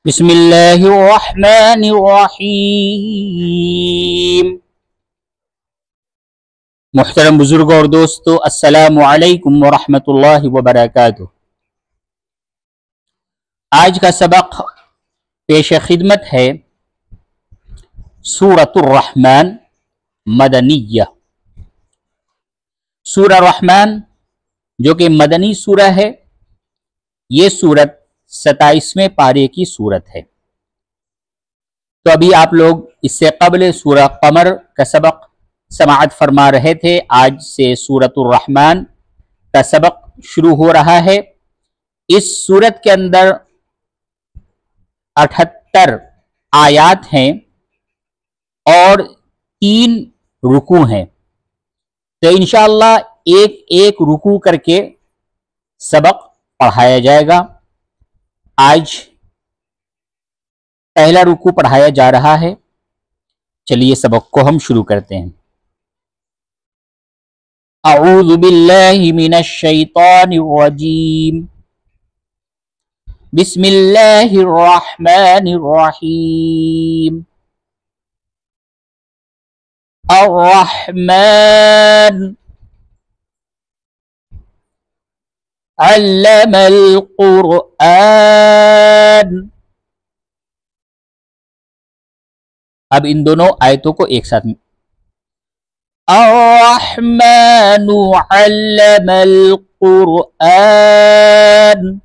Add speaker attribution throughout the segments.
Speaker 1: बिस्मिल्लाहिर्रहमानिर्रहीम। मुहतरम बुजुर्ग और दोस्तों, अस्सलामु अलैकुम वरहमतुल्लाहि वबरकातुह। आज का सबक पेश खिदमत है सूरतुर रहमान मदनिया। सूरह रहमान जो कि मदनी सूरह है, ये सूरत 27वें पारे की सूरत है। तो अभी आप लोग इससे कबल सूरह कमर का सबक समाअत फरमा रहे थे। आज से सूरतुर रहमान का सबक शुरू हो रहा है। इस सूरत के अंदर 78 आयात हैं और 3 रुकू हैं। तो इंशाअल्लाह एक एक रुकू करके सबक पढ़ाया जाएगा। आज पहला रुकू पढ़ाया जा रहा है। चलिए सबक को हम शुरू करते हैं। अऊज़ु बिल्लाहि मिनश शैतानिर रजीम। बिस्मिल्लाहिर रहमानिर रहीम। अर्रहमान अल्लमल कुरआन। अब इन दोनों आयतों को एक साथ में, अर्रहमानु अल्लमल कुरआन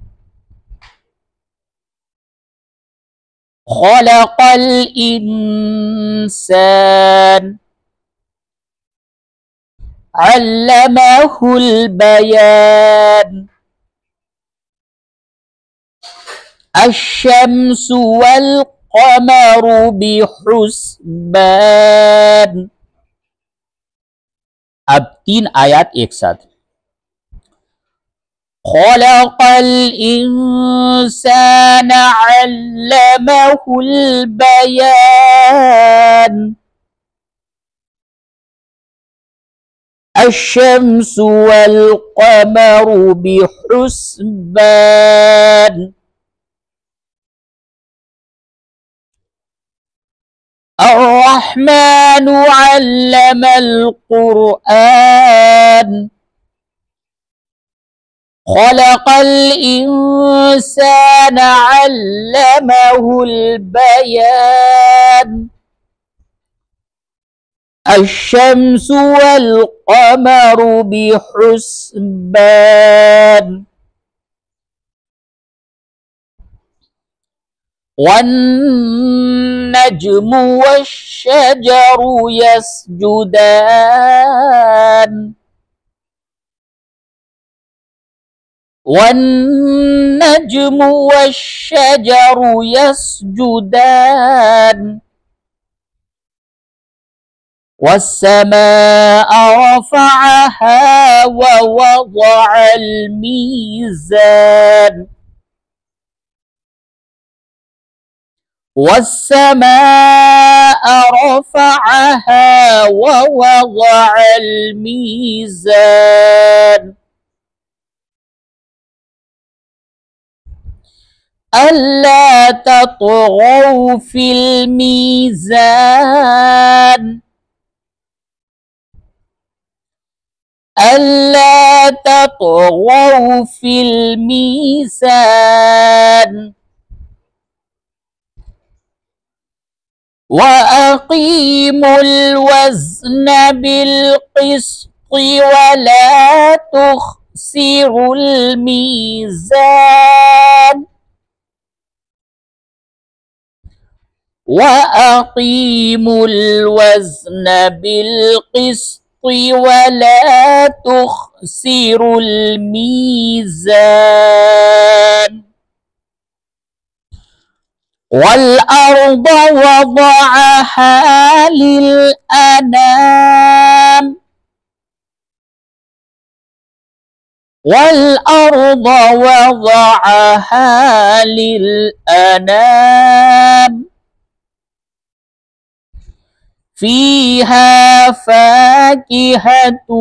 Speaker 1: खलक़ल इंसान अल्लमहुल बयान। अश्शम्सु वल क़मरु बिहुस्बान। अब 3 आयात एक साथ। खलक़ल इंसान अल्लमहुल बयान। अश्शम्सु वल क़मरु बिहुस्बान। अर्रहमानु अल्लमल कुरआन खलक़ल इंसान अल्लमहुल बयान। अश्शम्सु वल क़मरु बिहुस्बान। वन्नज्मु वश्शजरु यस्जुदान। वन्नज्मु वश्शजरु यस्जुदान। वस्समाअ रफ़अहा ववضअल मीज़ान। वस्समाअ रफ़अहा ववضअल मीज़ान। अल्ला तत्गौ फिल मीज़ान। अल्ला तत्गौ फिल मीज़ान। वअक़ीमुल वज़्न बिलक़िस्ति वला तुख़्सिरुल मीज़ान। वअक़ीमुल वज़्न बिलक़िस्ति वला तुख़्सिरुल मीज़ान। वल्अर्द वضعها लिलअनाम। वल्अर्द वضعها लिलअनाम। फ़ीहा फ़ाकिहतु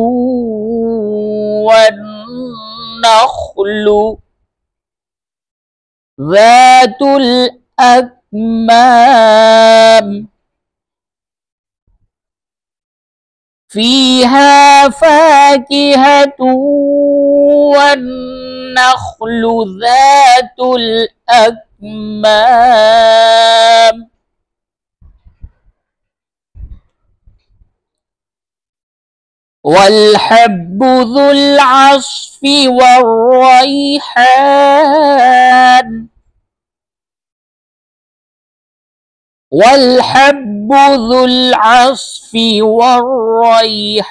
Speaker 1: वन्नख़्लु ज़ातुल الأكمام فيها فاكهة والنخل ذات الأكمام والحب ذو العصف والريحان والحب ذو العصف والريحان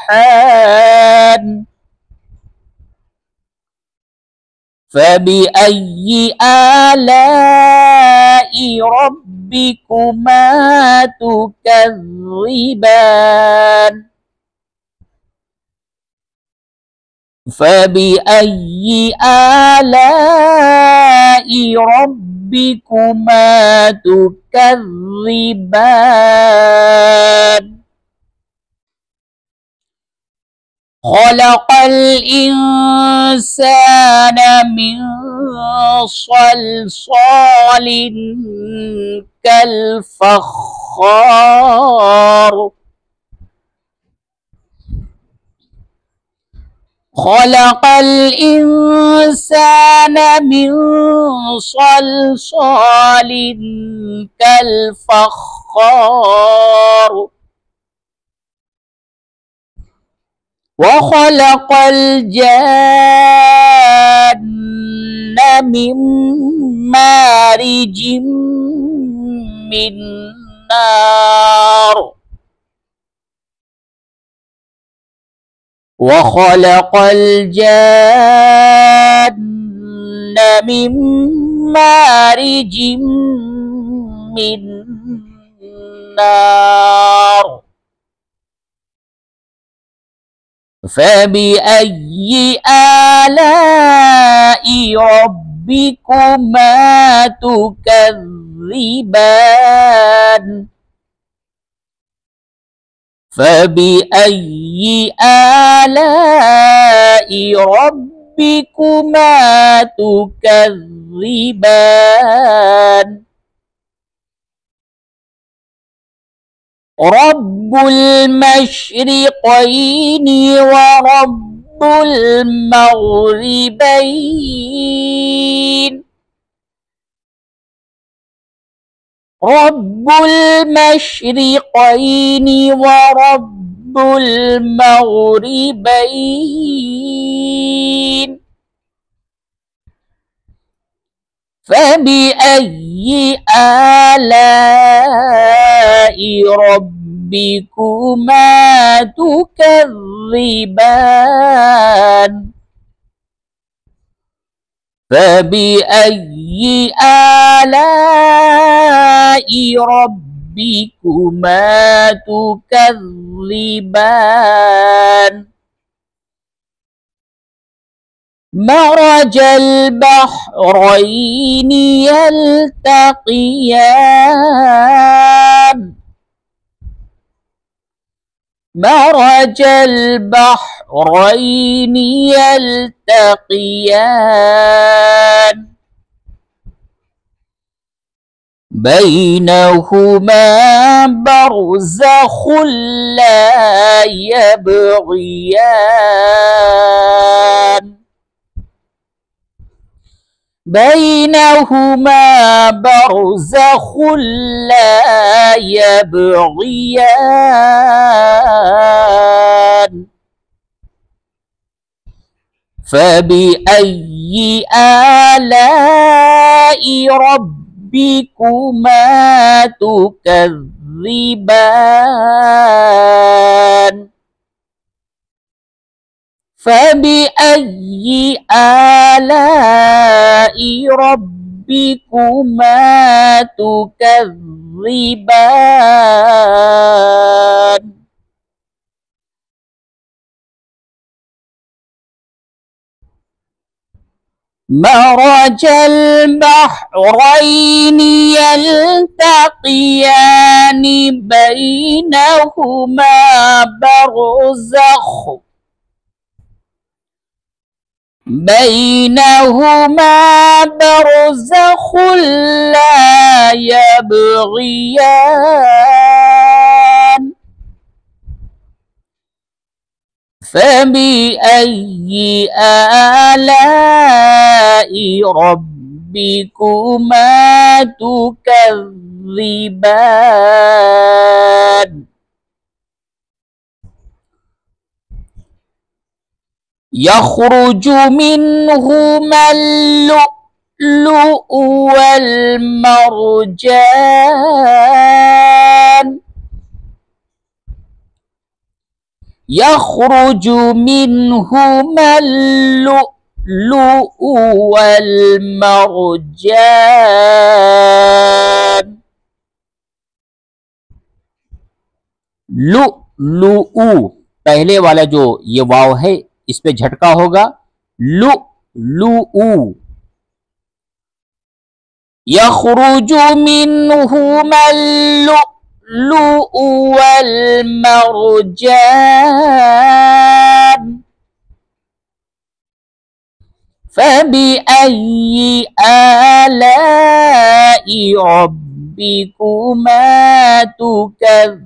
Speaker 1: فبأي آلاء ربكما تكذبان فبأي آلاء ربكما تكذبان خلق الإنسان من صلصال كالفخار خلق الإنسان من صلصال كالفخار وخلق الجان من مارج من نار وخلق الجان من مارج من نار فبأي آلاء ربكما تكذبان فبأي آلاء ربكما تكذبان رب المشرقين ورب المغربين رب المشرقين ورب المغربين فبأي آلاء ربكما تكذبان فبأي آلاء ربكما تكذبان مرج البحرين يلتقيان مرج البحرين يلتقيان بينهما برزخ لا يبغيان بينهما برزخ لا يبغيان فبأي آلاء ربكما تكذبان فبأي آلاء ربكما تكذبان مرج البحرين يلتقيان بينهما برزخ لا يبغيان فبأي آلاء ربكما تكذبان يخرج منهما اللؤلؤ والمرجان يخرج منهما اللؤلؤ والمرجان लुलुउ पहले वाला जो ये वाव है इस पे झटका होगा। लुलुउ यखरुजु मिन्हुमा लुलुउ वल मरजान फबिअय्यि आलाइ रब्बिकुमा तुकज़्ज़िबान।